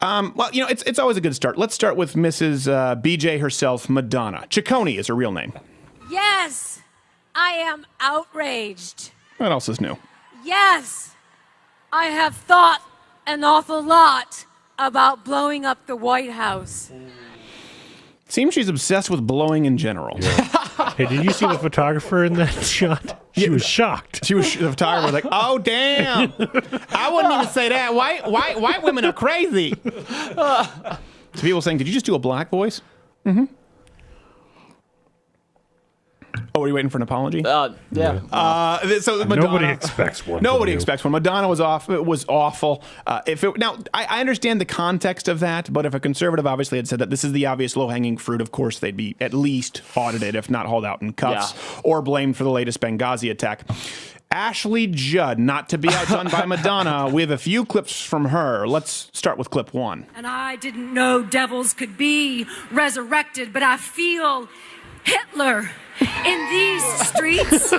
Well, it's always a good start. Let's start with Mrs. BJ herself, Madonna. Ciccone is her real name. Yes, I am outraged. What else is new? Yes, I have thought an awful lot about blowing up the White House. Seems she's obsessed with blowing in general. Yeah. Hey, did you see the photographer in that shot? She was shocked. The photographer was like, "Oh damn! I wouldn't even say that. White women are crazy." So people saying, "Did you just do a black voice?" Mm-hmm. Oh, are you waiting for an apology? Yeah. So Madonna, nobody expects one. Nobody expects one. Madonna was off. It was awful. Now, I understand the context of that, but if a conservative obviously had said that this is the obvious low-hanging fruit, of course they'd be at least audited, if not hauled out in cuffs, or blamed for the latest Benghazi attack. Ashley Judd, not to be outdone by Madonna. We have a few clips from her. Let's start with clip 1. And I didn't know devils could be resurrected, but I feel Hitler in these streets.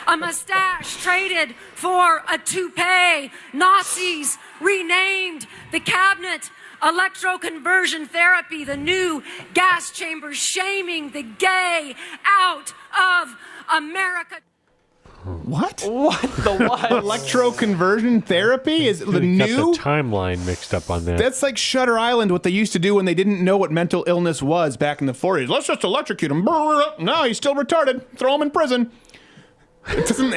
A mustache traded for a toupee. Nazis renamed the cabinet. Electroconversion therapy, the new gas chambers shaming the gay out of America. What? What the what? Electroconversion therapy is the new? Got the timeline mixed up on that. That's like Shutter Island, what they used to do when they didn't know what mental illness was back in the 40s. Let's just electrocute him. No, he's still retarded. Throw him in prison. It doesn't.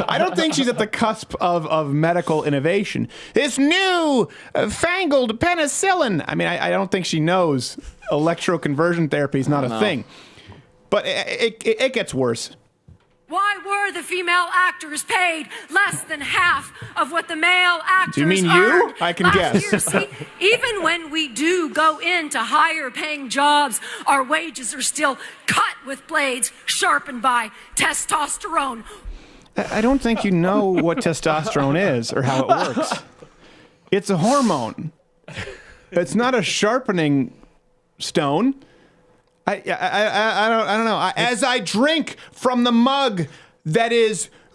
I don't think she's at the cusp of medical innovation. This new fangled penicillin. I mean, I don't think she knows electroconversion therapy is not a thing. But it gets worse. Why were the female actors paid less than half of what the male actors Do you mean earned you? I can last guess. year? See, even when we do go into higher paying jobs, our wages are still cut with blades sharpened by testosterone. I don't think you know what testosterone is or how it works. It's a hormone. It's not a sharpening stone. I don't know. As I drink from the mug that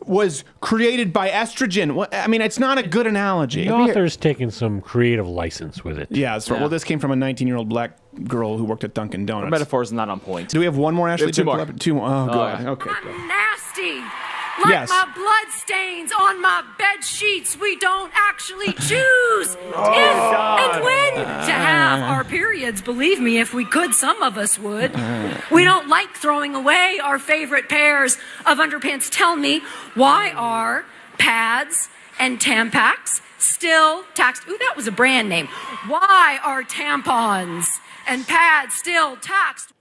was created by estrogen. I mean, it's not a good analogy. The author's taking some creative license with it. Yeah, well, this came from a 19-year-old black girl who worked at Dunkin' Donuts. The metaphor is not on point. Do we have one more, Ashley? Two more. Two more. Oh, God. yeah. Okay. I'm nasty. Like my blood stains on my bed sheets, we don't actually choose if and when to have our periods. Believe me, if we could, some of us would. We don't like throwing away our favorite pairs of underpants. Tell me, why are pads and Tampax still taxed? Ooh, that was a brand name. Why are tampons and pads still taxed?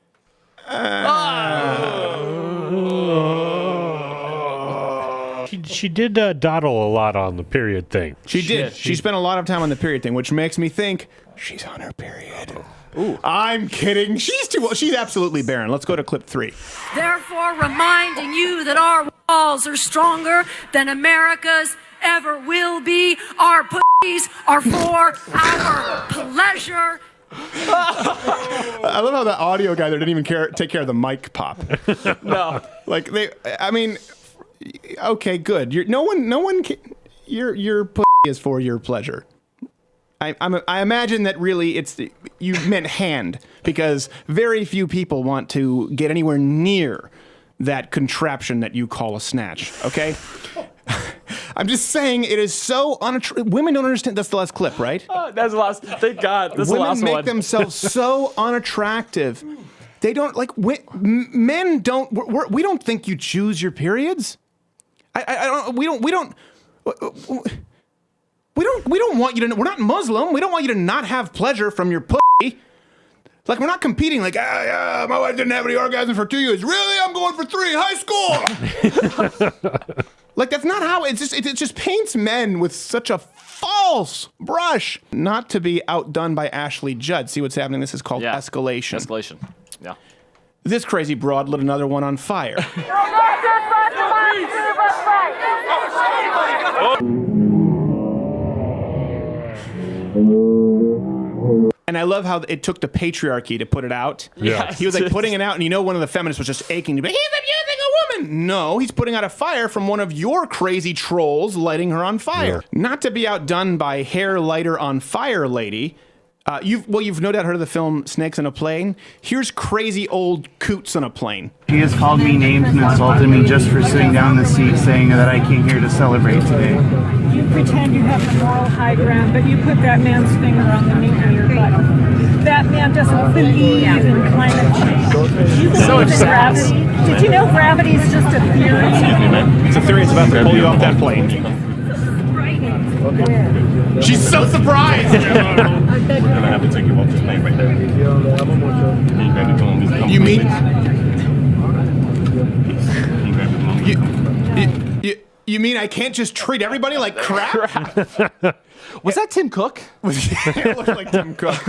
She did dawdle a lot on the period thing. She did. She spent a lot of time on the period thing, which makes me think she's on her period. Ooh. I'm kidding. She's absolutely barren. Let's go to clip 3. Therefore, reminding you that our walls are stronger than America's ever will be. Our pussies are for our pleasure. I love how the audio guy there didn't even take care of the mic pop. No. Like okay, good. Your pussy is for your pleasure. I imagine that really you meant hand, because very few people want to get anywhere near that contraption that you call a snatch. Okay. I'm just saying it is so unattractive. Women don't understand. That's the last clip, right? That's the last. Thank God. That's the last one. Women make themselves so unattractive. They don't like men. Don't we don't think you choose your periods? I don't. We don't want you to. We're not Muslim. We don't want you to not have pleasure from your pussy. Like, we're not competing. Like, my wife didn't have any orgasm for 2 years. Really? I'm going for 3. High school. Like, that's not how it just paints men with such a false brush. Not to be outdone by Ashley Judd. See what's happening? This is called escalation. Escalation. Yeah. This crazy broad lit another one on fire. And I love how it took the patriarchy to put it out. Yeah. He was like putting it out, and one of the feminists was just aching to be, he's abusing a woman. No, he's putting out a fire from one of your crazy trolls lighting her on fire. Yeah. Not to be outdone by hair lighter on fire lady. You've no doubt heard of the film Snakes on a Plane. Here's crazy old coots on a plane. He has called me names and insulted me just for sitting down in the seat saying that I came here to celebrate today. You pretend you have the moral high ground, but you put that man's finger on the meat in your butt. That man doesn't believe in climate change. You believe in gravity. Did you know gravity is just a theory? Excuse me, ma'am. It's a theory. It's about to pull you off that plane. She's so surprised! We're gonna have to take you off this plane right now. You mean... You mean I can't just treat everybody like crap? Was that Tim Cook? It looked like Tim Cook.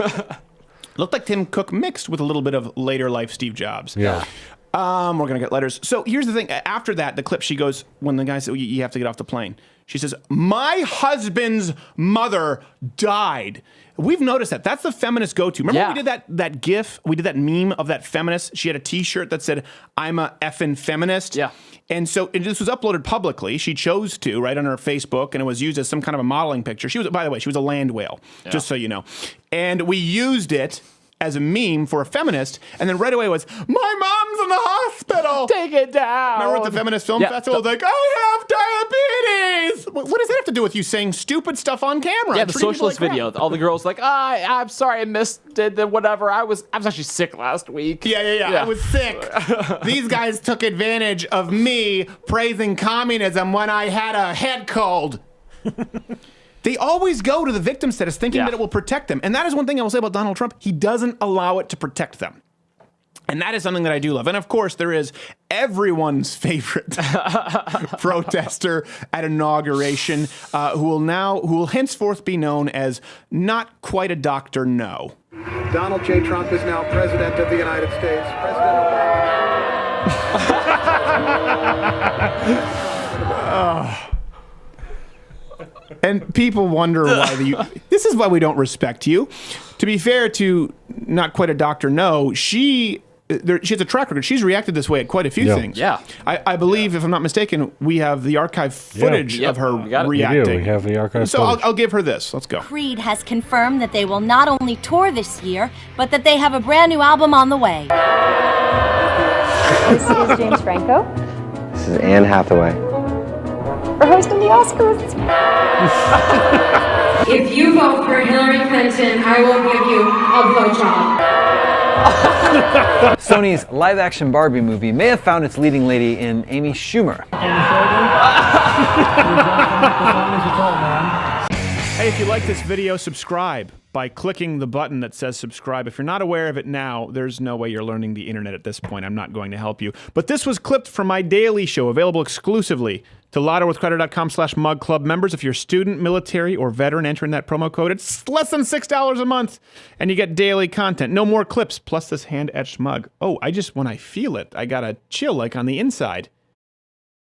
Looked like Tim Cook mixed with a little bit of later life Steve Jobs. Yeah. We're going to get letters. So here's the thing. After that, the clip, she goes, when the guy said, you have to get off the plane. She says, my husband's mother died. We've noticed that. That's the feminist go-to. Remember we did that GIF? We did that meme of that feminist. She had a T-shirt that said, I'm a effing feminist. Yeah. And so this was uploaded publicly. She chose to, right, on her Facebook, and it was used as some kind of a modeling picture. She was, by the way, she was a land whale, just so you know. And we used it as a meme for a feminist, and then right away was, my mom's in the hospital. Take it down. Remember at the Feminist Film Festival? Like, I have diabetes. What does that have to do with you saying stupid stuff on camera? Yeah, the socialist video. All the girls like, I'm sorry, I missed it, whatever. I was actually sick last week. Yeah. I was sick. These guys took advantage of me praising communism when I had a head cold. They always go to the victim status thinking that it will protect them. And that is one thing I will say about Donald Trump. He doesn't allow it to protect them. And that is something that I do love. And of course, there is everyone's favorite protester at inauguration who will henceforth be known as not quite a Dr. No. Donald J. Trump is now President of the United States. President Obama. And people wonder why this is why we don't respect you. To be fair to not quite a Dr. No, she has a track record. She's reacted this way at quite a few things. Yeah. I believe, if I'm not mistaken, we have the archive footage of her reacting. We have the archive so footage. I'll give her this. Let's go. Creed has confirmed that they will not only tour this year, but that they have a brand new album on the way. This is James Franco. This is Anne Hathaway. We're hosting the Oscars. If you vote for Hillary Clinton, I will give you a blowjob. Sony's live-action Barbie movie may have found its leading lady in Amy Schumer. Hey, if you like this video, subscribe by clicking the button that says subscribe. If you're not aware of it now, there's no way you're learning the internet at this point. I'm not going to help you. But this was clipped from my daily show, available exclusively to louderwithcrowder.com/mugclub members. If you're student, military, or veteran, entering that promo code, it's less than $6 a month, and you get daily content. No more clips, plus this hand-etched mug. Oh, when I feel it, I got a chill like on the inside.